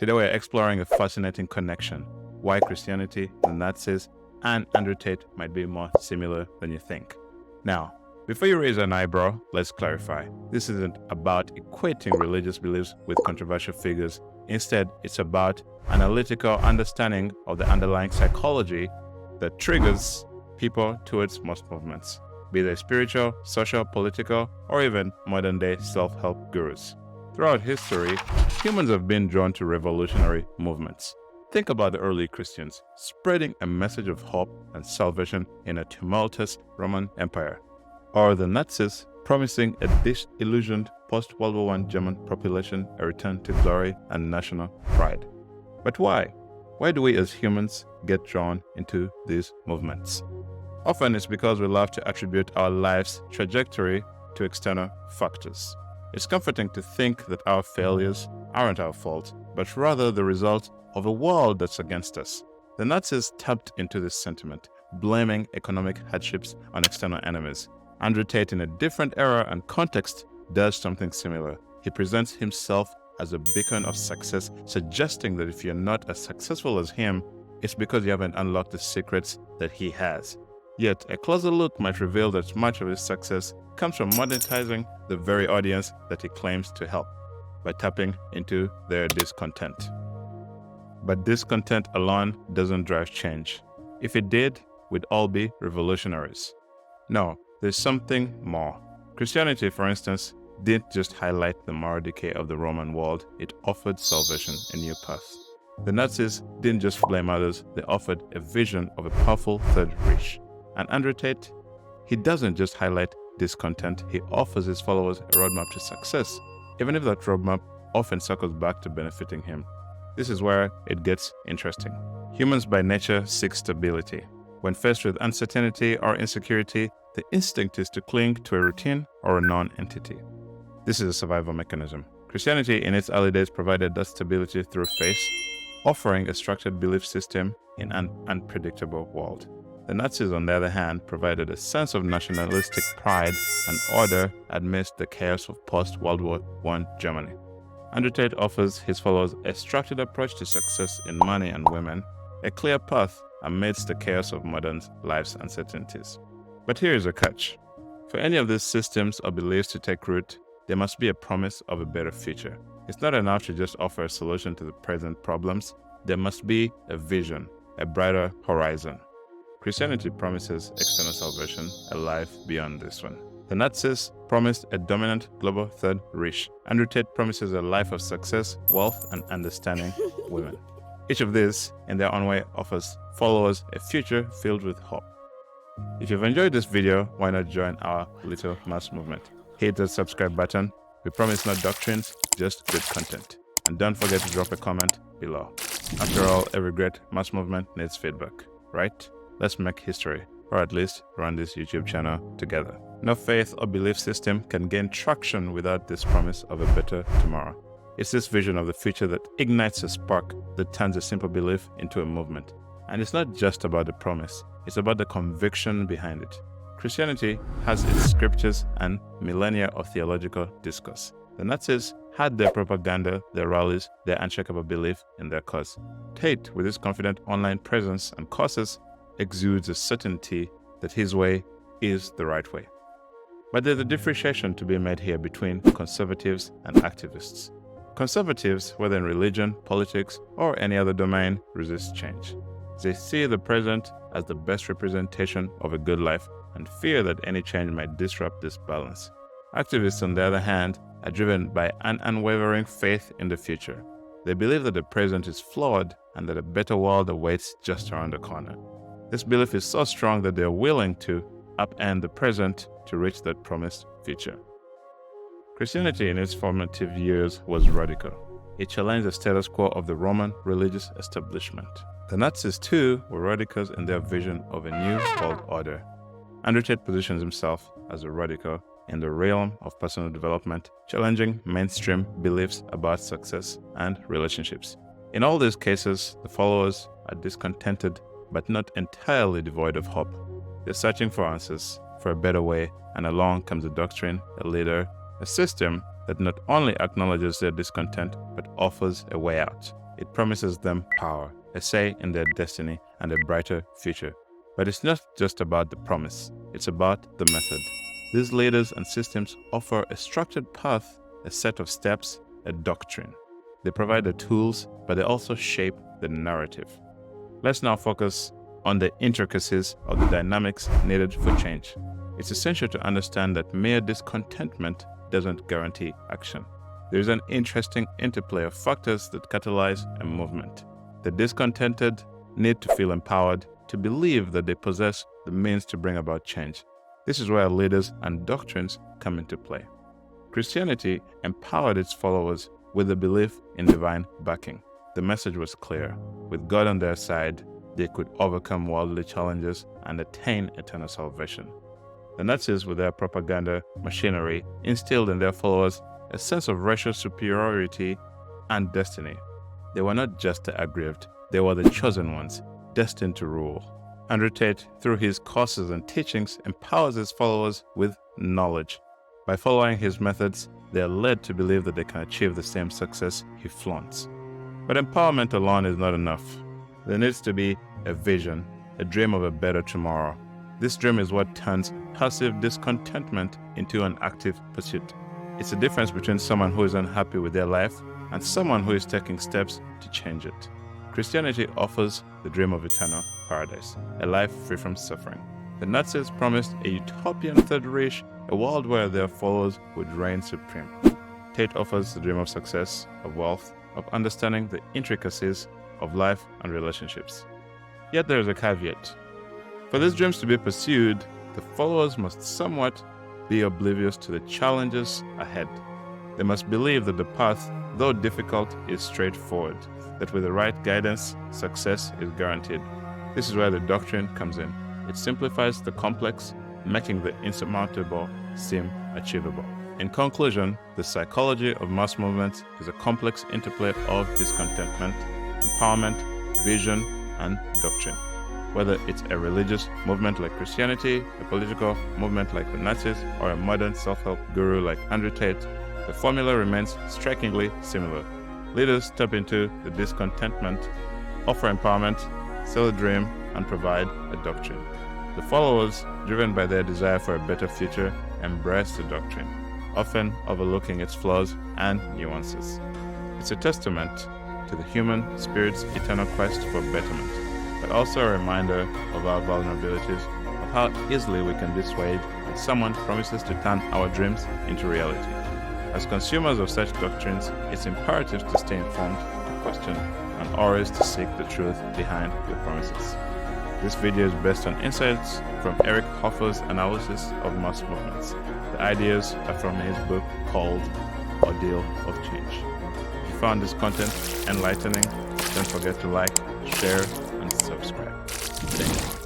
Today we're exploring a fascinating connection: why Christianity, the Nazis, and Andrew Tate might be more similar than you think. Now, before you raise an eyebrow, let's clarify. This isn't about equating religious beliefs with controversial figures. Instead, it's about analytical understanding of the underlying psychology that triggers people towards most movements, be they spiritual, social, political, or even modern-day self-help gurus. Throughout history, humans have been drawn to revolutionary movements. Think about the early Christians, spreading a message of hope and salvation in a tumultuous Roman Empire. Or the Nazis, promising a disillusioned post-World War I German population a return to glory and national pride. But why? Why do we as humans get drawn into these movements? Often it's because we love to attribute our life's trajectory to external factors. It's comforting to think that our failures aren't our fault, but rather the result of a world that's against us. The Nazis tapped into this sentiment, blaming economic hardships on external enemies. Andrew Tate, in a different era and context, does something similar. He presents himself as a beacon of success, suggesting that if you're not as successful as him, it's because you haven't unlocked the secrets that he has. Yet, a closer look might reveal that much of his success comes from monetizing the very audience that he claims to help, by tapping into their discontent. But discontent alone doesn't drive change. If it did, we'd all be revolutionaries. No, there's something more. Christianity, for instance, didn't just highlight the moral decay of the Roman world, it offered salvation, a new path. The Nazis didn't just blame others, they offered a vision of a powerful Third Reich. And Andrew Tate, he doesn't just highlight discontent, he offers his followers a roadmap to success, even if that roadmap often circles back to benefiting him. This is where it gets interesting. Humans by nature seek stability. When faced with uncertainty or insecurity, the instinct is to cling to a routine or a non-entity. This is a survival mechanism. Christianity in its early days provided that stability through faith, offering a structured belief system in an unpredictable world. The Nazis, on the other hand, provided a sense of nationalistic pride and order amidst the chaos of post-World War I Germany. Andrew Tate offers his followers a structured approach to success in money and women, a clear path amidst the chaos of modern life's uncertainties. But here is a catch. For any of these systems or beliefs to take root, there must be a promise of a better future. It's not enough to just offer a solution to the present problems. There must be a vision, a brighter horizon. Christianity promises external salvation, a life beyond this one. The Nazis promised a dominant global Third Reich. Andrew Tate promises a life of success, wealth, and understanding women. Each of these, in their own way, offers followers a future filled with hope. If you've enjoyed this video, why not join our little mass movement? Hit the subscribe button. We promise no doctrines, just good content. And don't forget to drop a comment below. After all, every great mass movement needs feedback, right? Let's make history, or at least run this YouTube channel together. No faith or belief system can gain traction without this promise of a better tomorrow. It's this vision of the future that ignites a spark that turns a simple belief into a movement. And it's not just about the promise, it's about the conviction behind it. Christianity has its scriptures and millennia of theological discourse. The Nazis had their propaganda, their rallies, their unshakable belief in their cause. Tate, with his confident online presence and courses, exudes a certainty that his way is the right way. But there's a differentiation to be made here between conservatives and activists. Conservatives, whether in religion, politics, or any other domain, resist change. They see the present as the best representation of a good life and fear that any change might disrupt this balance. Activists, on the other hand, are driven by an unwavering faith in the future. They believe that the present is flawed and that a better world awaits just around the corner. This belief is so strong that they are willing to upend the present to reach that promised future. Christianity in its formative years was radical. It challenged the status quo of the Roman religious establishment. The Nazis too were radicals in their vision of a new world order. Andrew Tate positions himself as a radical in the realm of personal development, challenging mainstream beliefs about success and relationships. In all these cases, the followers are discontented but not entirely devoid of hope. They're searching for answers, for a better way, and along comes a doctrine, a leader, a system that not only acknowledges their discontent but offers a way out. it promises them power, a say in their destiny, and a brighter future. But it's not just about the promise, it's about the method. These leaders and systems offer a structured path, a set of steps, a doctrine. They provide the tools, but they also shape the narrative. Let's now focus on the intricacies of the dynamics needed for change. It's essential to understand that mere discontentment doesn't guarantee action. There is an interesting interplay of factors that catalyze a movement. The discontented need to feel empowered, to believe that they possess the means to bring about change. This is where leaders and doctrines come into play. Christianity empowered its followers with the belief in divine backing. The message was clear. With God on their side, they could overcome worldly challenges and attain eternal salvation. The Nazis, with their propaganda machinery, instilled in their followers a sense of racial superiority and destiny. They were not just the aggrieved, they were the chosen ones, destined to rule. Andrew Tate, through his courses and teachings, empowers his followers with knowledge. By following his methods, they are led to believe that they can achieve the same success he flaunts. But empowerment alone is not enough. There needs to be a vision, a dream of a better tomorrow. This dream is what turns passive discontentment into an active pursuit. It's the difference between someone who is unhappy with their life and someone who is taking steps to change it. Christianity offers the dream of eternal paradise, a life free from suffering. The Nazis promised a utopian Third Reich, a world where their followers would reign supreme. Tate offers the dream of success, of wealth, of understanding the intricacies of life and relationships. Yet there is a caveat. For these dreams to be pursued, the followers must somewhat be oblivious to the challenges ahead. They must believe that the path, though difficult, is straightforward, that with the right guidance, success is guaranteed. This is where the doctrine comes in. It simplifies the complex, making the insurmountable seem achievable. In conclusion, the psychology of mass movements is a complex interplay of discontentment, empowerment, vision, and doctrine. Whether it's a religious movement like Christianity, a political movement like the Nazis, or a modern self-help guru like Andrew Tate, the formula remains strikingly similar. Leaders step into the discontentment, offer empowerment, sell a dream, and provide a doctrine. The followers, driven by their desire for a better future, embrace the doctrine, often overlooking its flaws and nuances. It's a testament to the human spirit's eternal quest for betterment, but also a reminder of our vulnerabilities, of how easily we can be swayed when someone promises to turn our dreams into reality. As consumers of such doctrines, it's imperative to stay informed, to question, and always to seek the truth behind the promises. This video is based on insights from Eric Hoffer's analysis of mass movements. The ideas are from his book called Ordeal of Change. If you found this content enlightening, don't forget to like, share, and subscribe. Thank you.